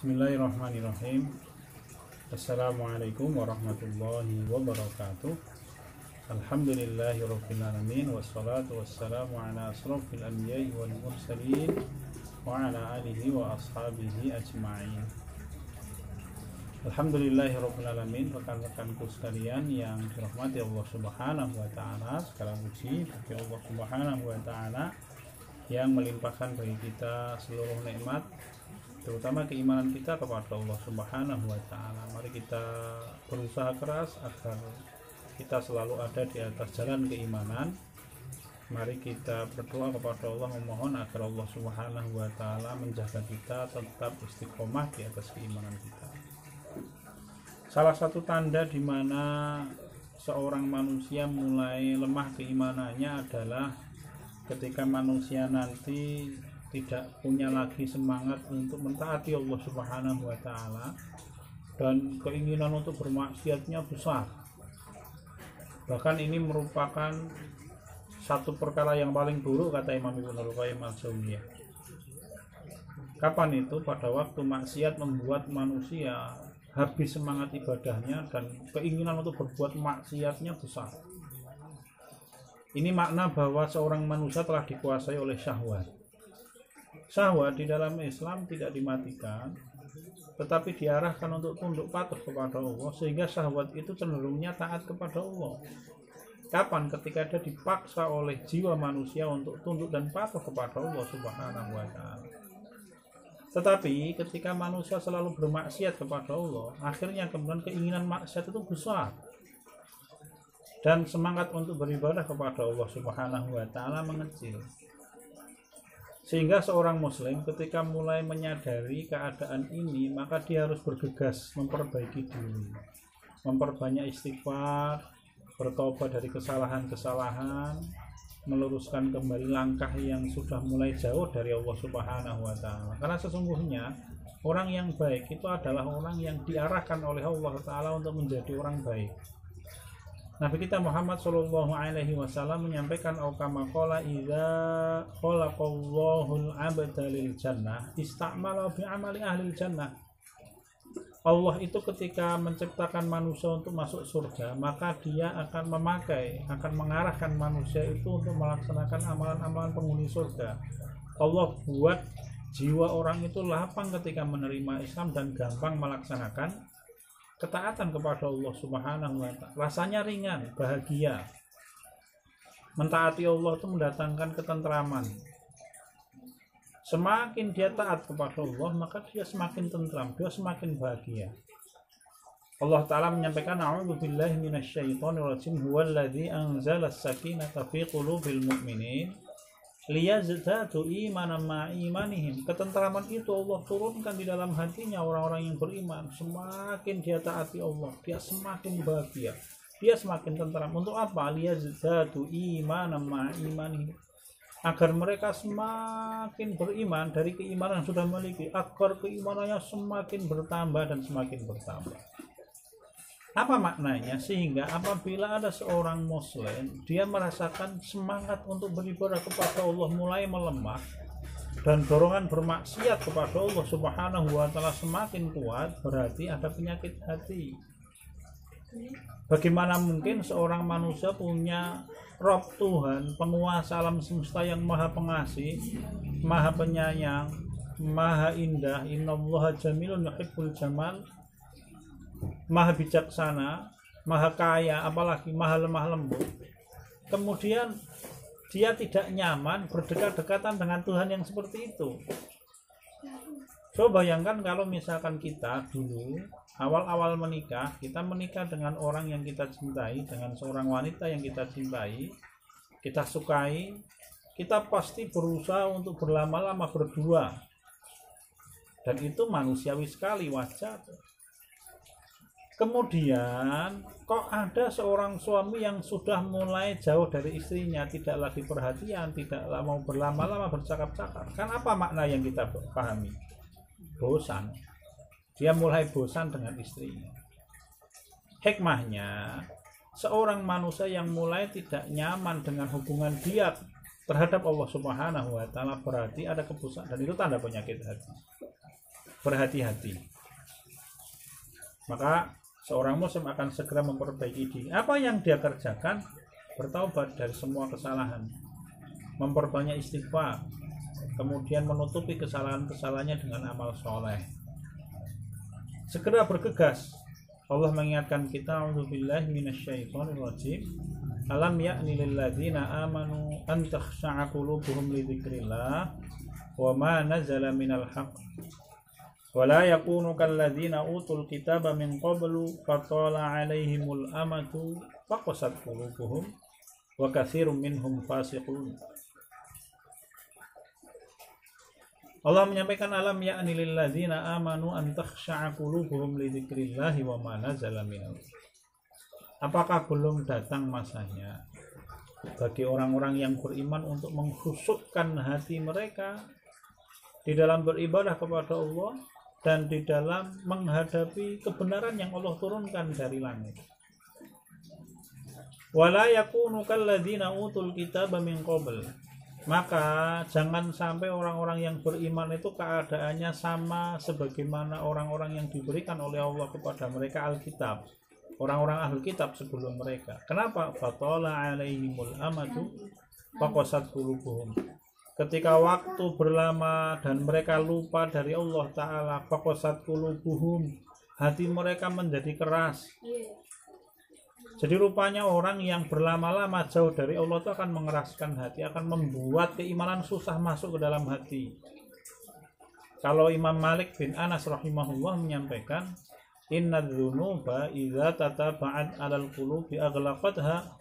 Bismillahirrahmanirrahim. Assalamualaikum warahmatullahi wabarakatuh. Alhamdulillahirabbil alamin wassalatu wassalamu ala asrofil anbiya'i wal mursalin wa ala alihi wa ashabihi ajma'in. Alhamdulillahirabbil alamin. Rekan-rekanku sekalian yang dirahmati Allah Subhanahu wa taala, segala puji bagi Allah Subhanahu wa taala yang melimpahkan bagi kita seluruh nikmat, terutama keimanan kita kepada Allah Subhanahu wa taala. Mari kita berusaha keras agar kita selalu ada di atas jalan keimanan. Mari kita berdoa kepada Allah, memohon agar Allah Subhanahu wa taala menjaga kita tetap istiqomah di atas keimanan kita. Salah satu tanda di mana seorang manusia mulai lemah keimanannya adalah ketika manusia nanti tidak punya lagi semangat untuk mentaati Allah Subhanahu wa taala dan keinginan untuk bermaksiatnya besar. Bahkan ini merupakan satu perkara yang paling buruk, kata Imam Ibnul Qayyim al-Jauziyah. Kapan itu? Pada waktu maksiat membuat manusia habis semangat ibadahnya dan keinginan untuk berbuat maksiatnya besar. Ini makna bahwa seorang manusia telah dikuasai oleh syahwat. Syahwat di dalam Islam tidak dimatikan, tetapi diarahkan untuk tunduk patuh kepada Allah, sehingga syahwat itu cenderungnya taat kepada Allah. Kapan? Ketika dia dipaksa oleh jiwa manusia untuk tunduk dan patuh kepada Allah Subhanahu wa taala. Tetapi ketika manusia selalu bermaksiat kepada Allah, akhirnya kemudian keinginan maksiat itu besar dan semangat untuk beribadah kepada Allah Subhanahu wa taala mengecil. Sehingga seorang muslim ketika mulai menyadari keadaan ini, maka dia harus bergegas memperbaiki diri, memperbanyak istighfar, bertobat dari kesalahan-kesalahan, meluruskan kembali langkah yang sudah mulai jauh dari Allah Subhanahu wa taala. Karena sesungguhnya orang yang baik itu adalah orang yang diarahkan oleh Allah taala untuk menjadi orang baik. Nabi kita Muhammad sallallahu alaihi wasallam menyampaikan kama qala idza khalaqallahu al-'abda lil jannah istamala bi amali ahli jannah. Allah itu ketika menciptakan manusia untuk masuk surga, maka dia akan mengarahkan manusia itu untuk melaksanakan amalan-amalan penghuni surga. Allah buat jiwa orang itu lapang ketika menerima Islam dan gampang melaksanakan ketaatan kepada Allah Subhanahu wa taala. Rasanya ringan, bahagia. Mentaati Allah itu mendatangkan ketentraman. Semakin dia taat kepada Allah, maka dia semakin tentram, dia semakin bahagia. Allah taala menyampaikan, a'udzubillahi minasyaitonir rajim, huwallazi anzala as-sakinata fi qulubil mu'minin liyazdadu imanan ma'a imanihim. Ketentraman itu Allah turunkan di dalam hatinya orang-orang yang beriman. Semakin dia taati Allah, dia semakin bahagia, dia semakin tentram. Untuk apa? Liyazdadu imanan ma'a imanihim, agar mereka semakin beriman dari keimanan yang sudah memiliki, agar keimanannya semakin bertambah dan semakin bertambah. Apa maknanya? Sehingga apabila ada seorang muslim, dia merasakan semangat untuk beribadah kepada Allah mulai melemah dan dorongan bermaksiat kepada Allah Subhanahu wa taala semakin kuat, berarti ada penyakit hati. Bagaimana mungkin seorang manusia punya Rabb Tuhan, penguasa alam semesta yang maha pengasih, maha penyayang, maha indah, innallaha jamilun yuhibbul jamal, maha bijaksana, maha kaya, apalagi maha lemah lembut. Kemudian dia tidak nyaman berdekat-dekatan dengan Tuhan yang seperti itu. Coba bayangkan kalau misalkan kita dulu awal-awal menikah, kita menikah dengan orang yang kita cintai, dengan seorang wanita yang kita cintai, kita sukai, kita pasti berusaha untuk berlama-lama berdua. Dan itu manusiawi sekali, wajar. Kemudian kok ada seorang suami yang sudah mulai jauh dari istrinya, tidak lagi perhatian, tidak mau berlama-lama bercakap-cakap. Kan apa makna yang kita pahami? Bosan. Dia mulai bosan dengan istrinya. Hikmahnya, seorang manusia yang mulai tidak nyaman dengan hubungan dia terhadap Allah Subhanahu wa taala berarti ada kebosanan, dan itu tanda penyakit hati. berhati-hati. Maka seorang muslim akan segera memperbaiki diri. Apa yang dia kerjakan? Bertaubat dari semua kesalahan, memperbanyak istighfar, kemudian menutupi kesalahan-kesalahannya dengan amal soleh. Segera bergegas. Allah mengingatkan kita, a'udzubillahi minasyaitonirrajim, alam ya'ni lil ladzina amanu an takhsha'a qulubuhum li dzikrillah wa ma nazala minal haqq wa la yakunu kal ladzina utul kitaba min qablu fatala 'alaihimul amatu faqasat qulubuhum wa katsirum minhum fasiqun. Allah menyampaikan, alam ya'ni lil ladzina amanu an takhsha'a qulubuhum li dzikrillah wa ma nazala minal. Apakah belum datang masanya bagi orang-orang yang beriman untuk mengkhusyukkan hati mereka di dalam beribadah kepada Allah dan di dalam menghadapi kebenaran yang Allah turunkan dari langit. Wala yakunu kalladzina utul kitaba min qabl. Maka jangan sampai orang-orang yang beriman itu keadaannya sama sebagaimana orang-orang yang diberikan oleh Allah kepada mereka Alkitab, orang-orang ahli kitab sebelum mereka. Kenapa? Fatala 'alaihimul amatu faqasat qulubuhum. Ketika waktu berlama dan mereka lupa dari Allah Ta'ala, faqasat qulubuhum, hati mereka menjadi keras. Jadi rupanya orang yang berlama-lama jauh dari Allah itu akan mengeraskan hati, akan membuat keimanan susah masuk ke dalam hati. Kalau Imam Malik bin Anas rahimahullah menyampaikan, inna dzunuba idza tataba'at 'alal qulubi aghlaqatha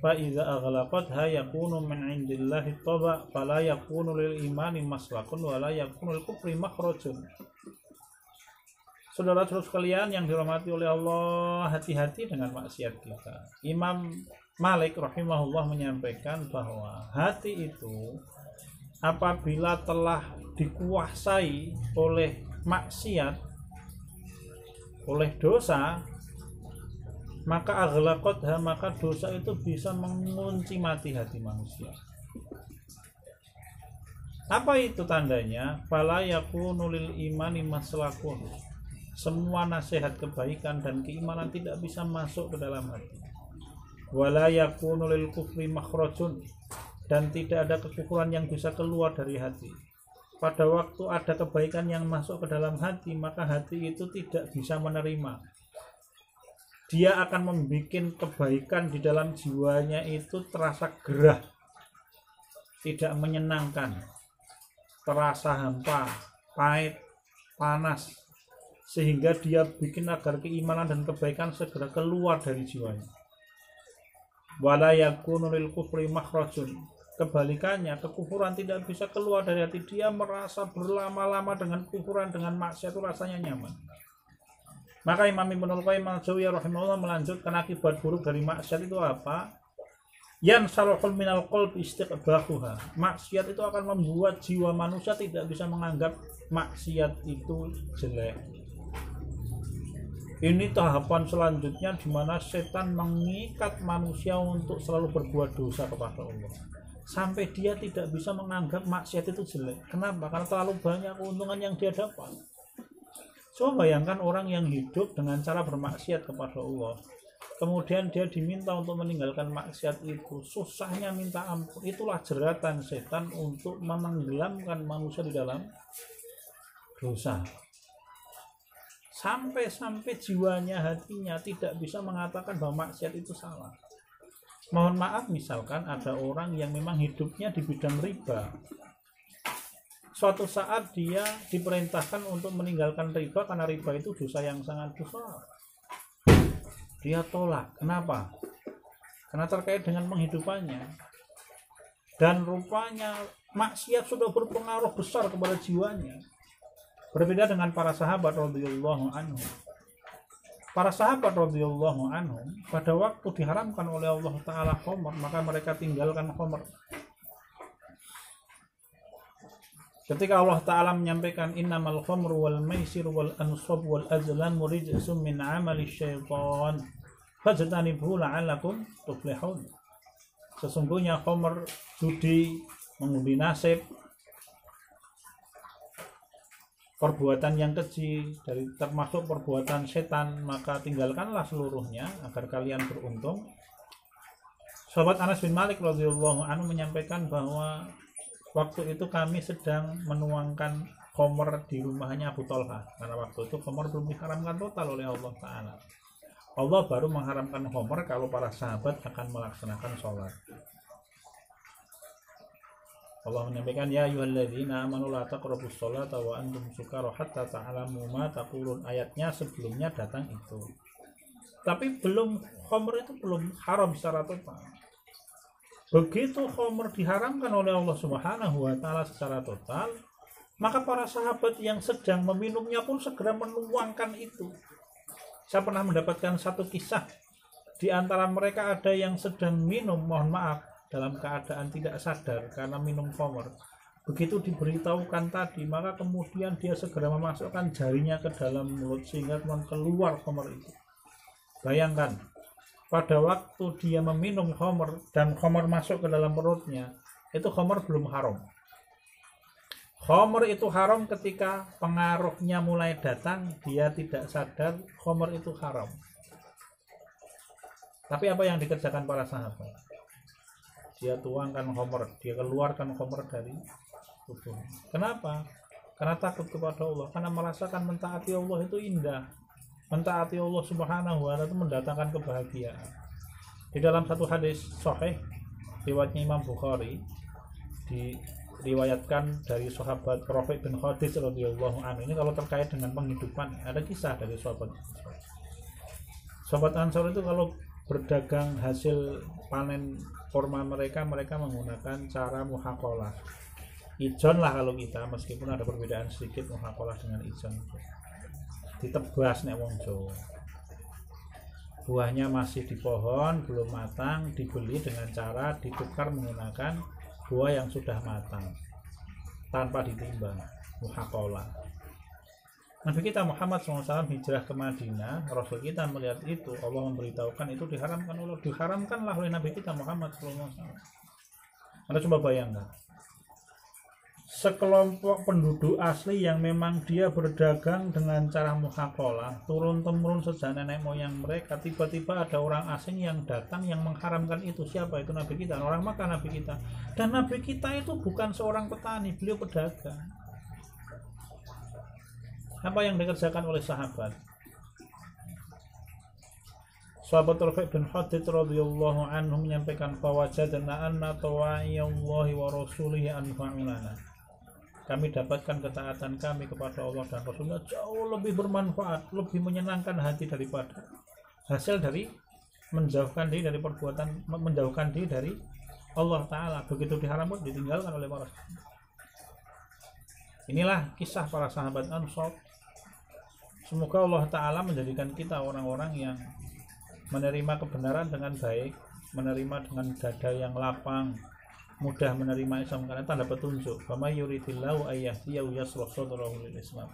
fa idza aghlaqatha yakunu min 'indillahi taba fala yakunu lil imani maslakun wa la yakunu lil kufri makhrajun. Saudara-saudara sekalian yang dirahmati oleh Allah, hati-hati dengan maksiat kita. Imam Malik rahimahullah menyampaikan bahwa hati itu apabila telah dikuasai oleh maksiat, oleh dosa, maka aghlaqatha, maka dosa itu bisa mengunci mati hati manusia. Apa itu tandanya? Fala yakunu lil imani maslakun. Semua nasihat kebaikan dan keimanan tidak bisa masuk ke dalam hati. Wala yakunu lil kufri makhrajun, dan tidak ada kekufuran yang bisa keluar dari hati. Pada waktu ada kebaikan yang masuk ke dalam hati, maka hati itu tidak bisa menerima. Dia akan membuat kebaikan di dalam jiwanya itu terasa gerah, tidak menyenangkan, terasa hampa, pahit, panas, sehingga dia bikin agar keimanan dan kebaikan segera keluar dari jiwanya. Wala yakunu lil kufri makhrajun. Kebalikannya, kekufuran tidak bisa keluar dari hati. Dia merasa berlama-lama dengan kekufuran, dengan maksiat itu rasanya nyaman. Maka Imam Ibnul Qayyim al-Jauziyah rahimahullah melanjutkan akibat buruk dari maksiat itu apa? Yan saluhul minal qalbi istiqbahuha. Maksiat itu akan membuat jiwa manusia tidak bisa menganggap maksiat itu jelek. Ini tahapan selanjutnya di mana setan mengikat manusia untuk selalu berbuat dosa kepada Allah, sampai dia tidak bisa menganggap maksiat itu jelek. Kenapa? Karena terlalu banyak keuntungan yang dia dapat. Coba bayangkan orang yang hidup dengan cara bermaksiat kepada Allah, kemudian dia diminta untuk meninggalkan maksiat itu, susahnya minta ampun. Itulah jeratan setan untuk menenggelamkan manusia di dalam dosa. Sampai-sampai jiwanya, hatinya tidak bisa mengatakan bahwa maksiat itu salah. Mohon maaf, misalkan ada orang yang memang hidupnya di bidang riba. Suatu saat dia diperintahkan untuk meninggalkan riba karena riba itu dosa yang sangat besar. Dia tolak. Kenapa? Karena terkait dengan penghidupannya. Dan rupanya maksiat sudah berpengaruh besar kepada jiwanya. Berbeda dengan para sahabat radhiyallahu anhum. Para sahabat radhiyallahu anhum pada waktu diharamkan oleh Allah Ta'ala khamr, maka mereka tinggalkan khamr. Ketika Allah Ta'ala menyampaikan innamal khamru wal maisir wal ansab wal azlamu rijsum min amali syaitan fajtanibuhu la'allakum tuflihun. Sesungguhnya khamr, judi, mengundi nasib, perbuatan yang keji, dari termasuk perbuatan setan, maka tinggalkanlah seluruhnya agar kalian beruntung. Sahabat Anas bin Malik radhiyallahu anhu menyampaikan bahwa waktu itu kami sedang menuangkan khamr di rumahnya Abu Thalhah, karena waktu itu khamr belum diharamkan total oleh Allah Ta'ala. Allah baru mengharamkan khamr kalau para sahabat akan melaksanakan sholat. Allah menyampaikan, ya ayyuhalladzina amanu la taqrabus sholata wa antum sukara hatta ta'lamu ma taqulun. Ayatnya sebelumnya datang itu. Tapi khamr itu belum haram secara total. Begitu khamr diharamkan oleh Allah Subhanahu wa taala secara total, maka para sahabat yang sedang meminumnya pun segera menuangkan itu. Saya pernah mendapatkan satu kisah. Di antara mereka ada yang sedang minum, mohon maaf, dalam keadaan tidak sadar karena minum khamr. Begitu diberitahukan tadi, maka kemudian dia segera memasukkan jarinya ke dalam mulut sehingga keluar khamr itu. Bayangkan, pada waktu dia meminum khamr dan khamr masuk ke dalam perutnya, itu khamr belum haram. Khamr itu haram ketika pengaruhnya mulai datang, dia tidak sadar khamr itu haram. Tapi apa yang dikerjakan para sahabat? Dia tuangkan khamr, dia keluarkan khamr dari tubuh. Kenapa? Karena takut kepada Allah, karena merasakan mentaati Allah itu indah. Mentaati Allah Subhanahu wa taala itu mendatangkan kebahagiaan. Di dalam satu hadis sahih riwayatnya Imam Bukhari, diriwayatkan dari sahabat Rafi' bin Khadij radhiyallahu anhu. Ini kalau terkait dengan penghidupan, ada kisah dari sahabat Ansor itu kalau berdagang hasil panen kurma mereka menggunakan cara muhaqalah. Ijon lah kalau kita, meskipun ada perbedaan sedikit muhaqalah dengan ijon. Ditebas nek wong Jawa. Buahnya masih di pohon, belum matang, dibeli dengan cara ditukar menggunakan buah yang sudah matang tanpa ditimbang, muhaqalah. Nabi kita Muhammad SAW hijrah ke Madinah, Rasul kita melihat itu, Allah memberitahukan itu diharamkanlah oleh Nabi kita Muhammad SAW. Anda coba bayangkan, sekelompok penduduk asli yang memang dia berdagang dengan cara muhaqalah, turun-temurun sejak nenek moyang mereka, tiba-tiba ada orang asing yang datang yang mengharamkan itu. Siapa itu? Nabi kita, orang Makkah Nabi kita. Dan Nabi kita itu bukan seorang petani, beliau pedagang. Apa yang dikerjakan oleh sahabat? Sahabat Rafi' bin Khadij radhiyallahu anhu menyampaikan, fawajadna anna tawa'iyallahi wa rasulihi anfa'ulana. Kami dapatkan ketaatan kami kepada Allah dan Rasulnya jauh lebih bermanfaat, lebih menyenangkan hati daripada hasil dari menjauhkan diri dari perbuatan, menjauhkan diri dari Allah Ta'ala. Begitu diharamkan, ditinggalkan oleh para sahabat. Inilah kisah para sahabat Ansor. Semoga Allah Ta'ala menjadikan kita orang-orang yang menerima kebenaran dengan baik, menerima dengan dada yang lapang, mudah menerima Islam karena tanda petunjuk. Fama yuridillahu ayyahdiyahu yashrah sadrahu lil Islam.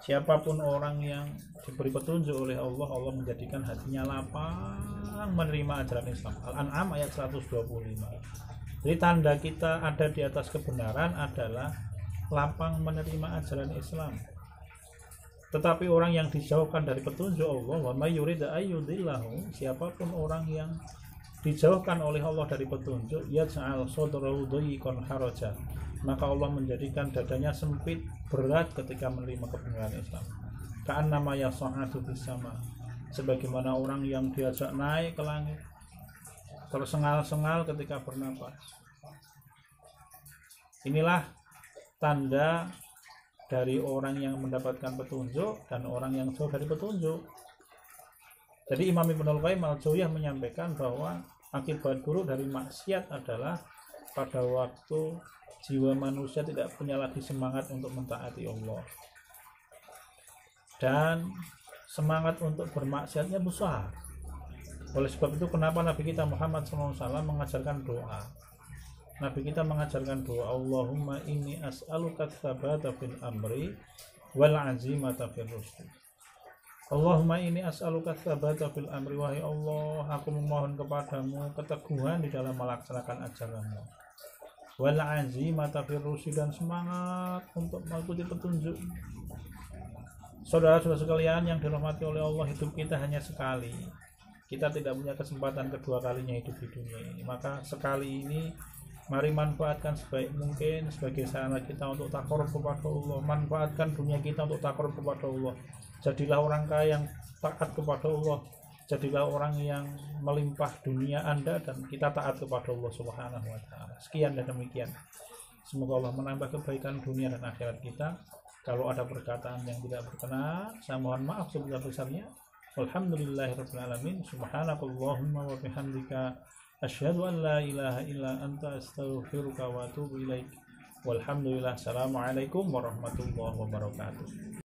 Siapapun orang yang diberi petunjuk oleh Allah, Allah menjadikan hatinya lapang menerima ajaran Islam. Al-An'am ayat 125. Jadi tanda kita ada di atas kebenaran adalah lapang menerima ajaran Islam. Tetapi orang yang dijauhkan dari petunjuk Allah, wa may yurid ayyudillahu, siapapun orang yang dijauhkan oleh Allah dari petunjuk, yaj'al sadrahu dhayiqan haraja, maka Allah menjadikan dadanya sempit, berat ketika menerima kebenaran Islam. Ka'annama yas'adu fis sama, sebagaimana orang yang diajak naik ke langit, tersengal-sengal ketika bernapas. Inilah tanda dari orang yang mendapatkan petunjuk dan orang yang jauh dari petunjuk. Jadi Imam Ibnul Qayyim al-Jauziyah menyampaikan bahwa akibat buruk dari maksiat adalah pada waktu jiwa manusia tidak punya lagi semangat untuk mentaati Allah, dan semangat untuk bermaksiatnya besar. Oleh sebab itu kenapa Nabi kita Muhammad SAW mengajarkan doa. Nabi kita mengajarkan doa, Allahumma inni as'aluka tsabata fil amri wal azimata fil rusdi. Allahumma inni as'aluka tsabata fil amri, wahai Allah, aku memohon kepadamu keteguhan di dalam melaksanakan ajaranmu, wal azimata fir rusyi, dan semangat untuk mengikuti petunjuk. Saudara-saudara sekalian yang dirahmati oleh Allah, hidup kita hanya sekali. Kita tidak punya kesempatan kedua kalinya hidup di dunia ini. Maka sekali ini mari manfaatkan sebaik mungkin sebagai sarana kita untuk takarrub kepada Allah. Manfaatkan dunia kita untuk takarrub kepada Allah. Jadilah orang kaya yang taat kepada Allah. Jadilah orang yang melimpah dunia Anda dan kita taat kepada Allah Subhanahu wa taala. Sekian dan demikian. Semoga Allah menambah kebaikan dunia dan akhirat kita. Kalau ada perkataan yang tidak berkenan, saya mohon maaf sebesar-besarnya. Alhamdulillahirabbil alamin. Subhanakallahumma wa bihamdika asyhadu an la ilaha illa anta astaghfiruka wa atubu ilaik. Walhamdulillah. Assalamualaikum warahmatullahi wabarakatuh.